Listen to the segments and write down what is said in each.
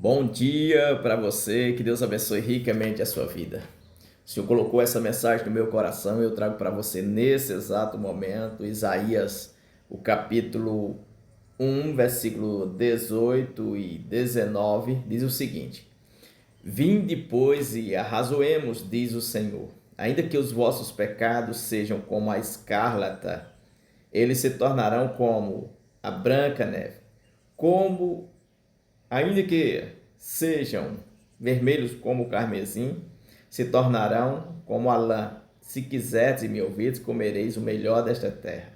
Bom dia para você, que Deus abençoe ricamente a sua vida. O Senhor colocou essa mensagem no meu coração e eu trago para você nesse exato momento, Isaías, o capítulo 1, versículo 18 e 19, diz o seguinte: Vinde, pois, e arrazoemos, diz o Senhor. Ainda que os vossos pecados sejam como a escarlata, eles se tornarão como a branca neve. Como Ainda que sejam vermelhos como o carmesim, se tornarão como a lã. Se quiserdes e me ouvirdes, comereis o melhor desta terra.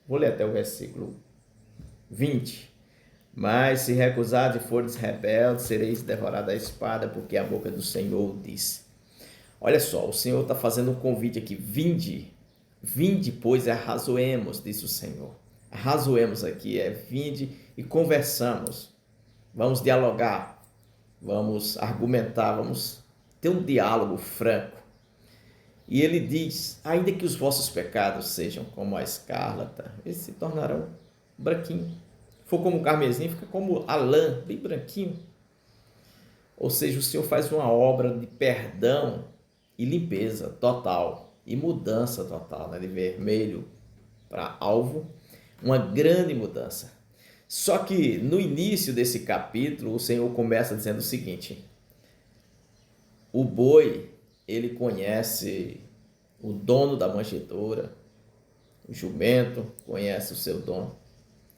Vou ler até o versículo 20. Mas se recusardes e fordes rebeldes, sereis devorados à espada, porque a boca do Senhor disse. Olha só, o Senhor está fazendo um convite aqui. Vinde, pois, e arrazoemos, disse o Senhor. Arrazoemos aqui, vinde e conversamos. Vamos dialogar, vamos argumentar, vamos ter um diálogo franco. E ele diz: ainda que os vossos pecados sejam como a escarlata, eles se tornarão branquinho. Se for como o carmesim, fica como a lã, bem branquinho. Ou seja, o Senhor faz uma obra de perdão e limpeza total e mudança total, né? De vermelho para alvo, uma grande mudança. Só que no início desse capítulo, o Senhor começa dizendo o seguinte: o boi, ele conhece o dono da manjedoura, o jumento conhece o seu dono,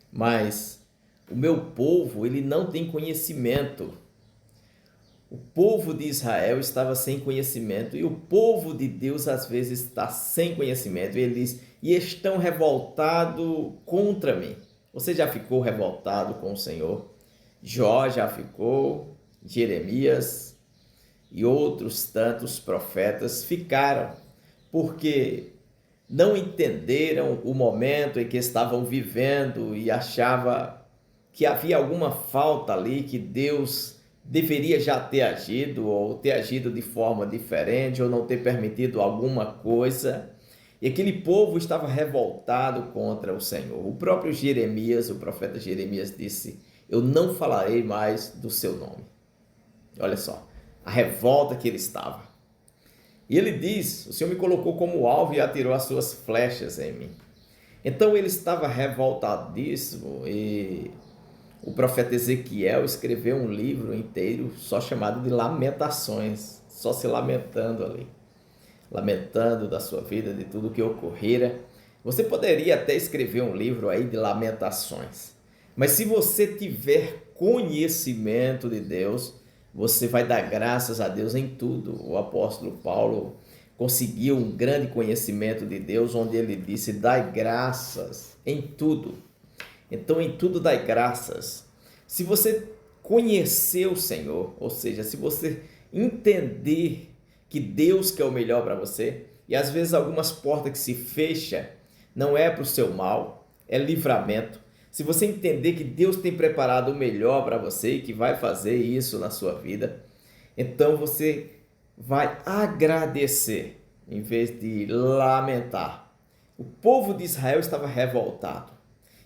mas o meu povo, ele não tem conhecimento. O povo de Israel estava sem conhecimento e o povo de Deus às vezes está sem conhecimento. Ele diz: e estão revoltados contra mim. Você já ficou revoltado com o Senhor? Jó já ficou, Jeremias e outros tantos profetas ficaram, porque não entenderam o momento em que estavam vivendo e achavam que havia alguma falta ali, que Deus deveria já ter agido, ou ter agido de forma diferente, ou não ter permitido alguma coisa. E aquele povo estava revoltado contra o Senhor. O próprio Jeremias, o profeta Jeremias, disse: eu não falarei mais do seu nome. Olha só, a revolta que ele estava. E ele diz: o Senhor me colocou como alvo e atirou as suas flechas em mim. Então ele estava revoltadíssimo e o profeta Ezequiel escreveu um livro inteiro só chamado de Lamentações, só se lamentando ali, lamentando da sua vida, de tudo que ocorrera. Você poderia até escrever um livro aí de lamentações, mas se você tiver conhecimento de Deus, você vai dar graças a Deus em tudo. O apóstolo Paulo conseguiu um grande conhecimento de Deus, onde ele disse: dai graças em tudo. Então, em tudo dai graças. Se você conhecer o Senhor, ou seja, se você entender que Deus quer o melhor para você, e às vezes algumas portas que se fecham não é para o seu mal, é livramento. Se você entender que Deus tem preparado o melhor para você e que vai fazer isso na sua vida, então você vai agradecer em vez de lamentar. O povo de Israel estava revoltado.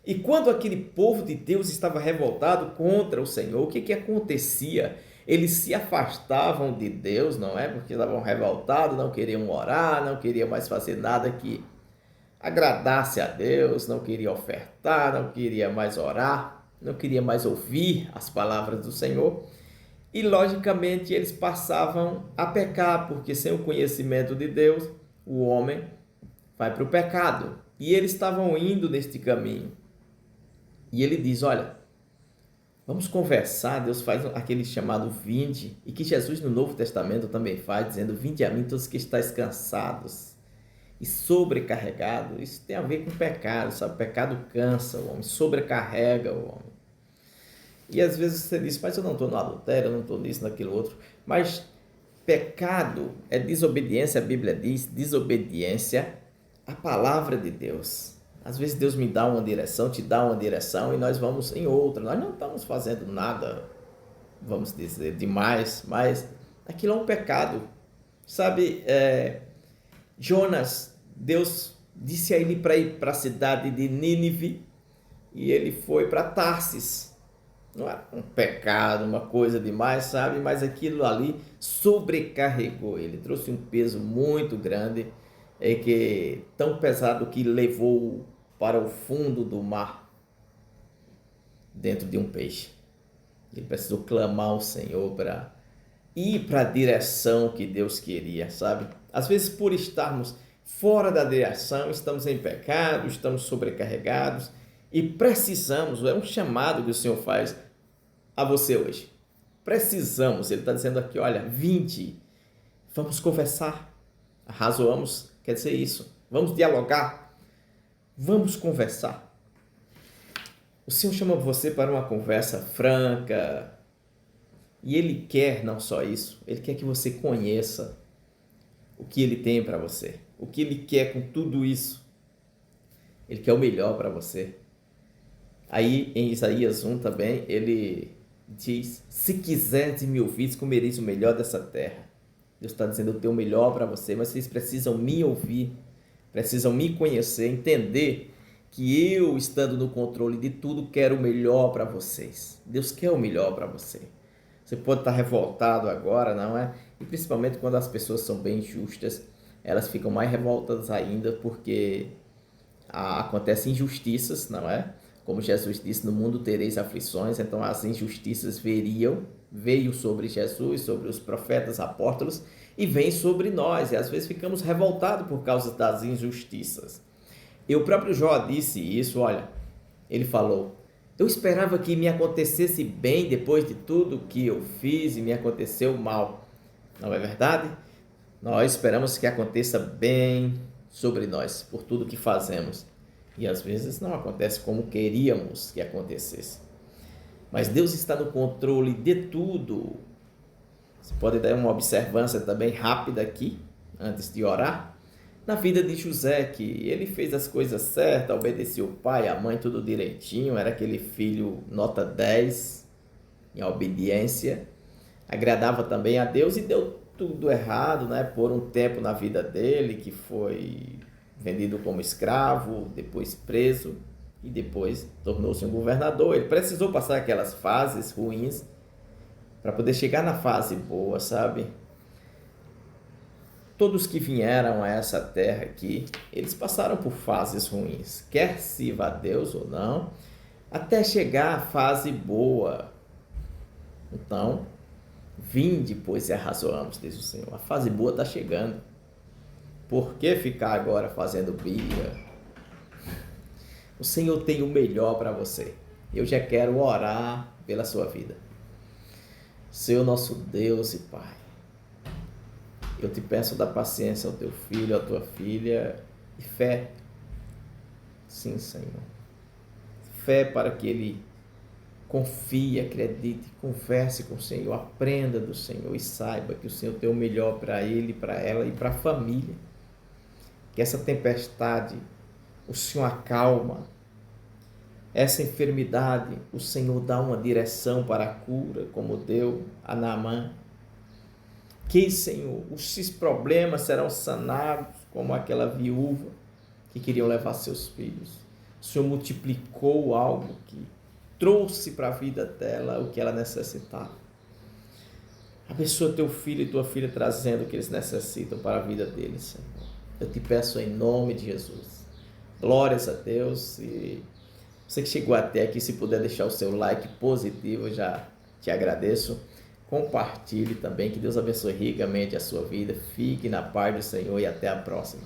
E quando aquele povo de Deus estava revoltado contra o Senhor, o que acontecia? Eles se afastavam de Deus, não é? Porque estavam revoltados, não queriam orar, não queriam mais fazer nada que agradasse a Deus, não queria ofertar, não queria mais orar, não queria mais ouvir as palavras do Senhor. E logicamente eles passavam a pecar, porque sem o conhecimento de Deus, o homem vai para o pecado. E eles estavam indo neste caminho. E ele diz: olha, vamos conversar. Deus faz aquele chamado vinde, e que Jesus no Novo Testamento também faz, dizendo: vinde a mim todos que estáis cansados e sobrecarregados. Isso tem a ver com pecado, sabe? Pecado cansa o homem, sobrecarrega o homem. E às vezes você diz: mas eu não estou no adultério, eu não estou nisso, naquilo outro. Mas pecado é desobediência, a Bíblia diz, desobediência à palavra de Deus. Às vezes Deus me dá uma direção, te dá uma direção e nós vamos em outra. Nós não estamos fazendo nada, vamos dizer, demais, mas aquilo é um pecado. Sabe, Jonas, Deus disse a ele para ir para a cidade de Nínive e ele foi para Tarsis. Não era um pecado, uma coisa demais, sabe? Mas aquilo ali sobrecarregou ele, trouxe um peso muito grande, que tão pesado que levou para o fundo do mar, dentro de um peixe. Ele precisou clamar ao Senhor para ir para a direção que Deus queria, sabe? Às vezes, por estarmos fora da direção, estamos em pecado, estamos sobrecarregados e precisamos, é um chamado que o Senhor faz a você hoje. Precisamos, ele está dizendo aqui, olha, vinde, vamos conversar. Arrazoamos, quer dizer isso. Vamos dialogar, vamos conversar. O Senhor chama você para uma conversa franca e Ele quer não só isso, Ele quer que você conheça o que Ele tem para você, o que Ele quer com tudo isso. Ele quer o melhor para você. Aí em Isaías 1 também, ele diz, se quiseres me ouvir, comereis o melhor dessa terra. Deus está dizendo, eu tenho o melhor para você, mas vocês precisam me ouvir, precisam me conhecer, entender que eu, estando no controle de tudo, quero o melhor para vocês. Deus quer o melhor para você. Você pode estar revoltado agora, não é? E principalmente quando as pessoas são bem justas, elas ficam mais revoltadas ainda porque acontecem injustiças, não é? Como Jesus disse, no mundo tereis aflições, então as injustiças veio sobre Jesus, sobre os profetas, apóstolos, e vem sobre nós, e às vezes ficamos revoltados por causa das injustiças. E o próprio Jó disse isso, olha, ele falou, eu esperava que me acontecesse bem depois de tudo que eu fiz e me aconteceu mal. Não é verdade? Nós esperamos que aconteça bem sobre nós, por tudo que fazemos. E às vezes não acontece como queríamos que acontecesse. Mas Deus está no controle de tudo. Você pode dar uma observância também rápida aqui, antes de orar. Na vida de José, que ele fez as coisas certas, obedeceu o pai, a mãe, tudo direitinho. Era aquele filho nota 10, em obediência. Agradava também a Deus e deu tudo errado, né? Por um tempo na vida dele, que foi vendido como escravo, depois preso e depois tornou-se um governador. Ele precisou passar aquelas fases ruins para poder chegar na fase boa, sabe? Todos que vieram a essa terra aqui, eles passaram por fases ruins, quer sirva a Deus ou não, até chegar à fase boa. Então, vinde, pois, e arrazoamos, diz o Senhor. A fase boa está chegando. Por que ficar agora fazendo briga? O Senhor tem o melhor para você. Eu já quero orar pela sua vida. Senhor nosso Deus e Pai, eu te peço da paciência ao teu filho, à tua filha, e fé. Sim, Senhor. Fé para que ele confie, acredite, converse com o Senhor, aprenda do Senhor e saiba que o Senhor tem o melhor para ele, para ela e para a família. Que essa tempestade o Senhor acalma, essa enfermidade o Senhor dá uma direção para a cura, como deu a Naamã. Que, Senhor, os problemas serão sanados, como aquela viúva que queriam levar seus filhos. O Senhor multiplicou algo que trouxe para a vida dela o que ela necessitava. Abençoa teu filho e tua filha trazendo o que eles necessitam para a vida deles, Senhor. Eu te peço em nome de Jesus. Glórias a Deus. E você que chegou até aqui, se puder deixar o seu like positivo, eu já te agradeço. Compartilhe também. Que Deus abençoe ricamente a sua vida. Fique na paz do Senhor e até a próxima.